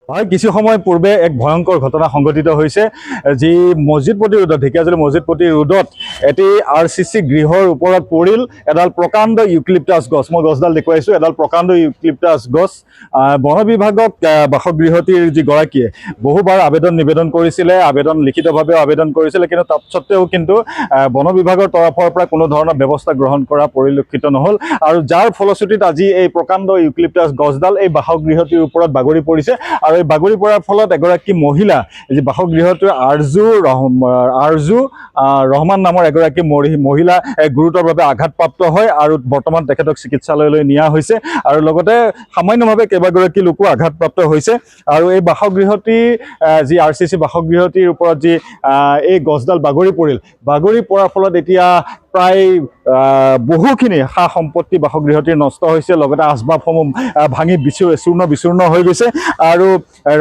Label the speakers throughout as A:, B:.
A: হয়, কিছু সময় পূৰ্বে এক ভয়ংকৰ ঘটনা সংঘটিত হৈছে যি মছজিদ প্ৰতিৰোধত ঢেকীয়াজুলি মছজিদ প্ৰতিৰোধত এটি RCC গৃহৰ ওপৰত পৰিল এডাল প্ৰকাণ্ড ইউক্লিপ্টাছ গছ। মই গছডাল দেখুৱাইছোঁ, এডাল প্ৰকাণ্ড ইউক্লিপ্টাছ গছ। বন বিভাগক বাসগৃহটিৰ যিগৰাকীয়ে বহুবাৰ নিবেদন কৰিছিলে, লিখিতভাৱেও আবেদন কৰিছিলে, কিন্তু তৎসত্ত্বেও কিন্তু বন বিভাগৰ তৰফৰ পৰা কোনো ধৰণৰ ব্যৱস্থা গ্ৰহণ কৰা পৰিলক্ষিত নহ'ল আৰু যাৰ ফলশ্ৰুতিত আজি এই প্ৰকাণ্ড ইউক্লিপ্টাছ গছডাল এই বাসগৃহটিৰ ওপৰত বাগৰি পৰিছে আৰু এই বাগৰি পৰাৰ ফলত এগৰাকী মহিলা, যি বাসগৃহটোৰ আৰজু ৰহমান নামৰ এগৰাকী মহিলা গুৰুতৰভাৱে আঘাতপ্ৰাপ্ত হয় আৰু বৰ্তমান তেখেতক চিকিৎসালয়লৈ নিয়া হৈছে আৰু লগতে সামান্যভাৱে কেইবাগৰাকী লোকো আঘাতপ্ৰাপ্ত হৈছে। আৰু এই বাসগৃহটি যি RCC বাসগৃহটিৰ ওপৰত যি এই গছডাল বাগৰি পৰাৰ ফলত এতিয়া প্ৰায় বহুখিনি সা সম্পত্তি বাসগৃহটিৰ নষ্ট হৈছে, লগতে আচবাবসমূহ ভাঙি চূৰ্ণ বিচূৰ্ণ হৈ গৈছে। আৰু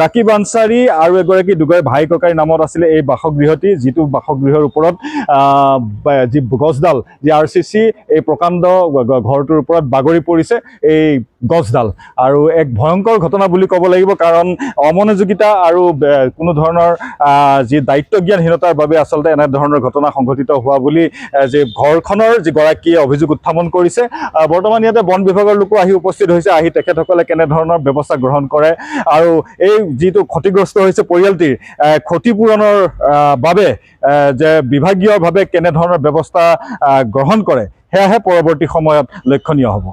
A: ৰাকিব আনচাৰী আৰু এগৰাকী ভাই ককাইৰ নামত আছিলে এই বাসগৃহটি, যিটো বাসগৃহৰ ওপৰত যি গছডাল, যি RCC এই প্ৰকাণ্ড ঘৰটোৰ ওপৰত বাগৰি পৰিছে এই গছডাল। আৰু এক ভয়ংকৰ ঘটনা বুলি ক'ব লাগিব, কাৰণ অমনোযোগিতা আৰু কোনো ধৰণৰ যি দায়িত্বজ্ঞানহীনতাৰ বাবে আচলতে এনেধৰণৰ ঘটনা সংঘটিত হোৱা বুলি যে ঘৰখনৰ যিগৰাকীয়ে অভিযোগ উত্থাপন কৰিছে। বৰ্তমান ইয়াতে বন বিভাগৰ লোকো আহি উপস্থিত হৈছে, আহি তেখেতসকলে কেনেধৰণৰ ব্যৱস্থা গ্ৰহণ কৰে আৰু এই যিটো ক্ষতিগ্ৰস্ত হৈছে পৰিয়ালটিৰ ক্ষতিপূৰণৰ বাবে যে বিভাগীয়ভাৱে কেনেধৰণৰ ব্যৱস্থা গ্ৰহণ কৰে সেয়াহে পৰৱৰ্তী সময়ত লক্ষণীয় হ'ব।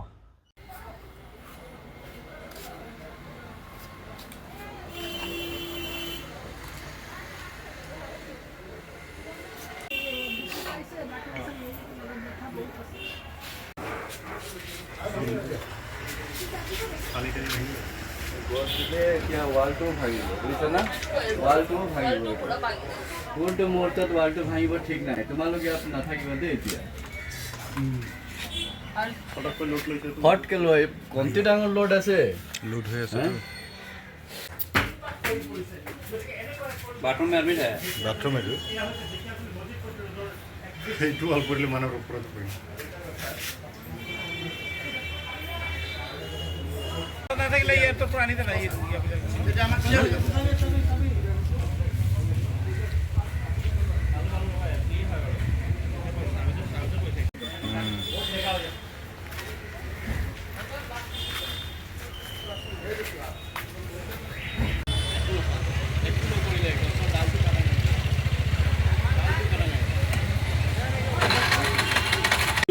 B: ৱালটো ভাঙিব, বুজিছা না? ৱালটো ভাঙিব, কোনটো মুহূৰ্তত ৱালটো ভাঙিব ঠিক নাই। তোমালোকে ইয়াত নাথাকিবা দেই এতিয়া। ফটকে লৈ কমটি ডাঙৰ লোড আছে,
C: লোড হৈ আছে।
B: বাথৰুম এডমিট হে,
C: বাথৰুম এইটো ৱাল পৰিলে মানুহৰ ওপৰত পৰিল।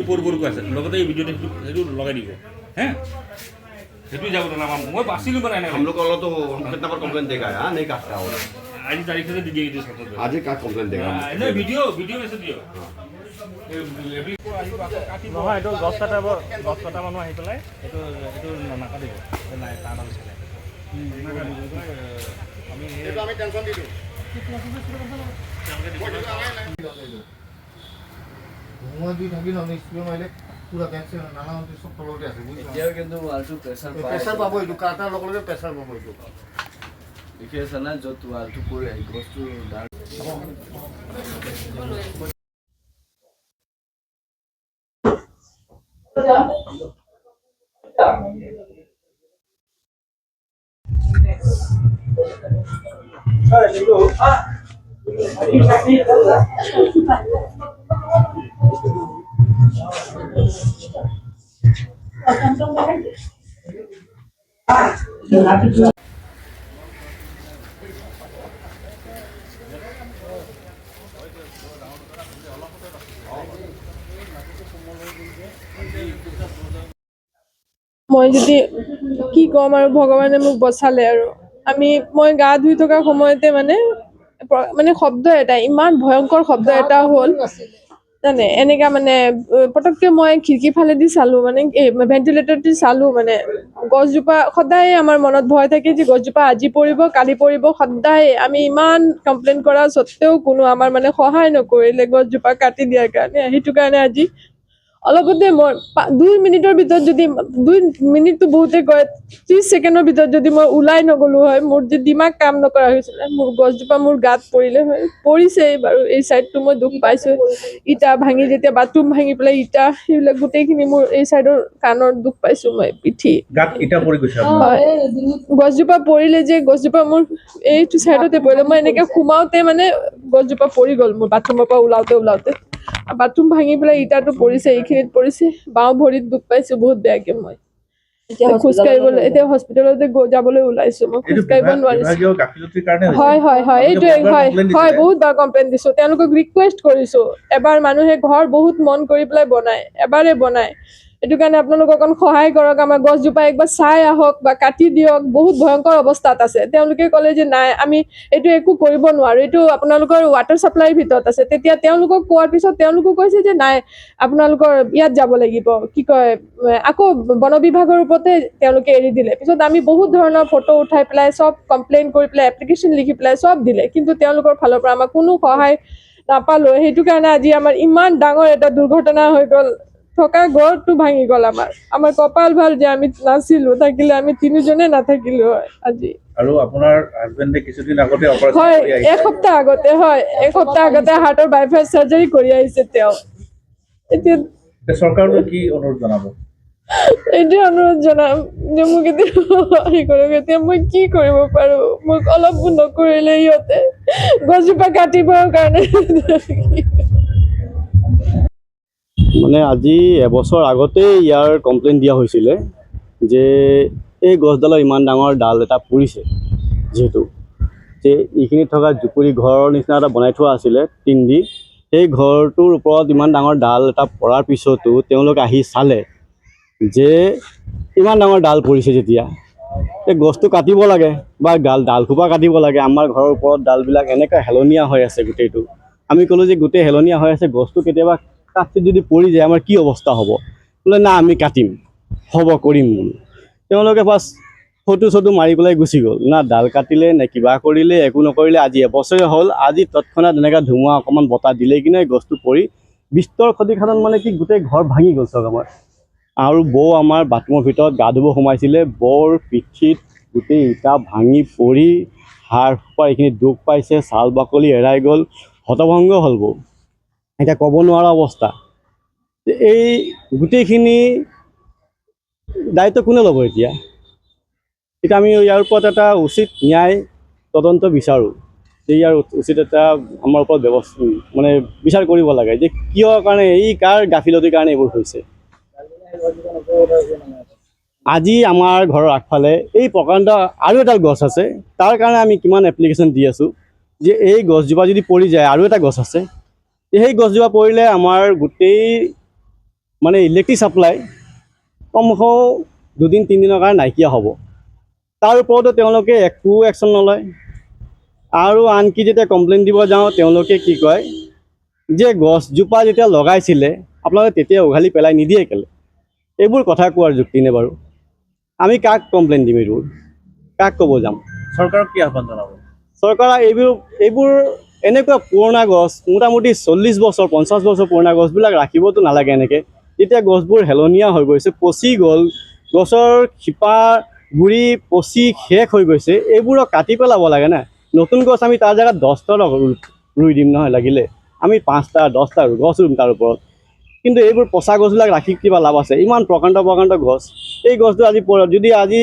D: পূৰ্বৰকৈ আছে, লগতে এই ভিডিঅ'টো সেইটো লগাই দিব। হে সেইটো যাব না, মই বাচিলোঁ মানে
E: हम लोग वाला तो हम कितना बार कंप्लेंट देगा यार, नहीं काटता हो
D: আজি তাৰিখতে দি দিয়ে এইটো
E: आज ही का कंप्लेंट देगा
D: এনে ভিডিঅ' আছে দিয়ক।
A: নহয়, এইটো গছ কটা মানুহ আহি পেলাই এইটো নাকাটিব, নাই তাৰডাল চালে
E: আমি টেনশন দি দিওঁ।
B: এতিয়াও কিন্তু ৱালটো প্ৰেছাৰ
E: প্ৰেছাৰ পাব, এইটো কাটাৰ লগে লগে প্ৰেছাৰ পাব। এইটো
B: দেখি আছা না, য'ত ৱালটো পৰি গছটো
F: মই যদি কি ক'ম আৰু ভগৱানে মোক বচালে আৰু মই গা ধুই থকা সময়তে মানে শব্দ এটা, ইমান ভয়ংকৰ শব্দ এটা হ'ল জানে। এনেকা পটককে মই খিৰিকী ফালেদি চালো, ভেন্টিলেটৰদি চালো। গছজোপা সদায় আমাৰ মনত ভয় থাকে যে গছজোপা আজি পৰিব কালি পৰিব, সদায় আমি ইমান কমপ্লেইন কৰা স্বত্তেও কোনো আমাৰ সহায় নকৰিলে গছজোপা কাটি দিয়াৰ কাৰণে। সেইটো কাৰণে আজি অলপতে মই 2 মিনিটৰ ভিতৰত যদি 2 মিনিটটো বহুতে কয় 30 ছেকেণ্ডৰ ভিতৰত যদি মই ওলাই নগলো হয় মোৰ যে দিমাগ কাম নকৰা হৈছিল মোৰ গছজোপা মোৰ গাত পৰিলে হয় পৰিছে বাৰু এই চাইডটো মই দুখ পাইছো ইটা ভাঙি যেতিয়া বাথৰুম ভাঙি পেলাই ইটা সেইবিলাক গোটেইখিনি মোৰ এই চাইডৰ কাণৰ দুখ পাইছো মই পিঠি
D: গাত ইটা পৰি গৈছে
F: হয় গছজোপা পৰিলে যে গছজোপা মোৰ এইটো চাইডতে পৰিলে মই এনেকে সোমাওতে মানে গছজোপা পৰি গ'ল মোৰ বাথৰুমৰ পৰা ওলাওতে বাথৰুম ভাঙি পেলাই ইটাটো পৰিছে এইখিনিত পৰিছে বাওঁ ভৰিত দুখ পাইছো বহুত বেয়াকে মই খোজকাঢ়িবলৈ এতিয়া হস্পিটেলতে যাবলৈ ওলাইছো মই খোজকাঢ়িব নোৱাৰিছো
D: বিভাগীয় গাফিলতিৰ কাৰণে
F: হয় এইটোৱে হয় বহুত বাৰ কমপ্লেইন দিছো তেওঁলোকক ৰিকুৱেষ্ট কৰিছো এবাৰ মানুহে ঘৰ বহুত মন কৰি পেলাই বনায় এবাৰে বনায় এইটো কাৰণে আপোনালোক অকণ সহায় কৰক আমাৰ গছজোপা একবাৰ চাই আহক বা কাটি দিয়ক বহুত ভয়ংকৰ অৱস্থাত আছে তেওঁলোকে ক'লে যে নাই আমি এইটো একো কৰিব নোৱাৰো এইটো আপোনালোকৰ ৱাটাৰ ছাপ্লাইৰ ভিতৰত আছে তেতিয়া তেওঁলোকক কোৱাৰ পিছত তেওঁলোকো কৈছে যে নাই আপোনালোকৰ ইয়াত যাব লাগিব কি কয় আকৌ বন বিভাগৰ ওপৰতে তেওঁলোকে এৰি দিলে পিছত আমি বহুত ধৰণৰ ফটো উঠাই পেলাই চব কমপ্লেইন কৰি পেলাই এপ্লিকেশ্যন লিখি পেলাই চব দিলে কিন্তু তেওঁলোকৰ ফালৰ পৰা আমাক কোনো সহায় নাপালো সেইটো কাৰণে আজি আমাৰ ইমান ডাঙৰ এটা দুৰ্ঘটনা হৈ গ'ল থকা ঘৰটো ভাঙি গ'ল আমাৰ কপাল ভাল যে আমি নাছিলো থাকিলে আমি তিনিজনে নাথাকিলো হয় আজি
D: আৰু আপোনাৰ হাজবেণ্ডে কিছুদিন আগতে অপাৰেশ্যন
F: হয়
D: কৰি আহিছে
F: এসপ্তাহ আগতে হাৰ্টৰ বাইপাছ চাৰ্জাৰী কৰি আহিছে তেওঁ এতিয়া
D: চৰকাৰলৈ কি অনুৰোধ জনাব
F: এইটোৱে অনুৰোধ জনাম যে মোক এতিয়া সহায় কৰক এতিয়া মই কি কৰিব পাৰো মোক অলপ নকৰিলে সিহঁতে গছজোপা কাটিবৰ কাৰণে
G: মানে আজি এবছৰ আগতেই ইয়াৰ কমপ্লেইন দিয়া হৈছিলে যে এই গছডালৰ ইমান ডাঙৰ ডাল এটা পৰিছে যিহেতু যে এইখিনিত থকা জুপুৰি ঘৰৰ নিচিনা এটা বনাই থোৱা আছিলে টিন দি সেই ঘৰটোৰ ওপৰত ইমান ডাঙৰ ডাল এটা পৰাৰ পিছতো তেওঁলোক আহি চালে যে ইমান ডাঙৰ ডাল পৰিছে যেতিয়া এই গছটো কাটিব লাগে বা ডালখোপা কাটিব লাগে আমাৰ ঘৰৰ ওপৰত ডালবিলাক এনেকৈ হেলনীয়া হৈ আছে গোটেইটো আমি ক'লোঁ যে গোটেই হেলনীয়া হৈ আছে গছটো কেতিয়াবা কাটি যদি পৰি যায় আমাৰ কি অৱস্থা হ'ব বোলে না আমি কাটিম হ'ব কৰিম বোলো তেওঁলোকে ফাৰ্ষ্ট ফটো মাৰি পেলাই গুচি গ'ল না ডাল কাটিলে নে কিবা কৰিলে একো নকৰিলে আজি এবছৰে হ'ল আজি তৎক্ষণাত এনেকৈ ধুমুহা অকণমান বতাহ দিলেই কিনে গছটো পৰি বিস্তৰ ক্ষতিসাধন মানে কি গোটেই ঘৰ ভাঙি গ'ল চব আমাৰ আৰু বৌ আমাৰ বাথৰুমৰ ভিতৰত গা ধুব সোমাইছিলে বৌৰ পিঠিত গোটেই ইটা ভাঙি পৰি হাড় পৰা এইখিনি দুখ পাইছে ছাল বাকলি এৰাই গ'ল হতভংগ হ'ল বৌ এতিয়া ক'ব নোৱাৰা অৱস্থা এই গোটেইখিনি দায়িত্ব কোনে ল'ব এতিয়া আমি ইয়াৰ ওপৰত এটা উচিত ন্যায় তদন্ত বিচাৰোঁ যে ইয়াৰ উচিত এটা আমাৰ ওপৰত ব্যৱস্থা মানে বিচাৰ কৰিব লাগে যে কিয় কাৰণে এই কাৰ গাফিলতিৰ কাৰণে এইবোৰ হৈছে আজি আমাৰ ঘৰৰ আগফালে এই প্ৰকাণ্ড আৰু এডাল গছ আছে তাৰ কাৰণে আমি কিমান এপ্লিকেশ্যন দি আছোঁ যে এই গছজোপা যদি পৰি যায় আৰু এটা গছ আছে সেই গছজোপা পৰিলে আমাৰ গোটেই মানে ইলেক্ট্ৰিক ছাপ্লাই কমসে 2-3 দিনৰ কাৰণে নাইকিয়া হ'ব তাৰ ওপৰতো তেওঁলোকে একো একশ্যন নলয় আৰু আনকি যেতিয়া কমপ্লেইন দিব যাওঁ তেওঁলোকে কি কয় যে গছজোপা যেতিয়া লগাইছিলে আপোনালোকে তেতিয়া উঘালি পেলাই নিদিয়ে কেলে এইবোৰ কথা কোৱাৰ যুক্তি নে বাৰু আমি কাক কমপ্লেইন দিম এইবোৰ কাক ক'ব যাম
D: চৰকাৰক কি আহ্বান জনাব
G: চৰকাৰ এইবোৰ এনেকুৱা পুৰণা গছ মোটামুটি 40 বছৰ 50 বছৰ পুৰণা গছবিলাক ৰাখিবতো নালাগে এনেকৈ যেতিয়া গছবোৰ হেলনীয়া হৈ গৈছে পচি গ'ল গছৰ শিপা গুৰি পচি শেষ হৈ গৈছে এইবোৰক কাটি পেলাব লাগে না নতুন গছ আমি তাৰ জেগাত 10টা ৰুই দিম নহয় লাগিলে আমি 5টা 10টা গছ ৰুম তাৰ ওপৰত কিন্তু এইবোৰ পচা গছবিলাক ৰাখি কিবা লাভ আছে ইমান প্ৰকাণ্ড গছ এই গছটো যদি আজি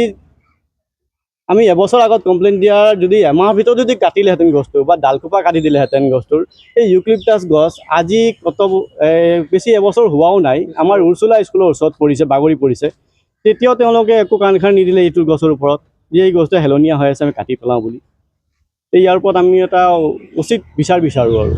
G: আমি এবছৰ আগত কমপ্লেইন দিয়াৰ যদি এমাহৰ ভিতৰত যদি কাটিলেহেঁতেন গছটো বা ডালখোপা কাটি দিলেহেঁতেন গছটোৰ এই ইউক্লিপটাছ গছ আজি বেছি এবছৰ হোৱাও নাই আমাৰ উৰ্চুলা স্কুলৰ ওচৰত পৰিছে বাগৰি পৰিছে তেতিয়াও তেওঁলোকে একো কাণ খাৰ নিদিলে এইটো গছৰ ওপৰত যে এই গছটো হেলনীয়া হৈ আছে আমি কাটি পেলাওঁ বুলি ইয়াৰ ওপৰত আমি এটা উচিত বিচাৰোঁ আৰু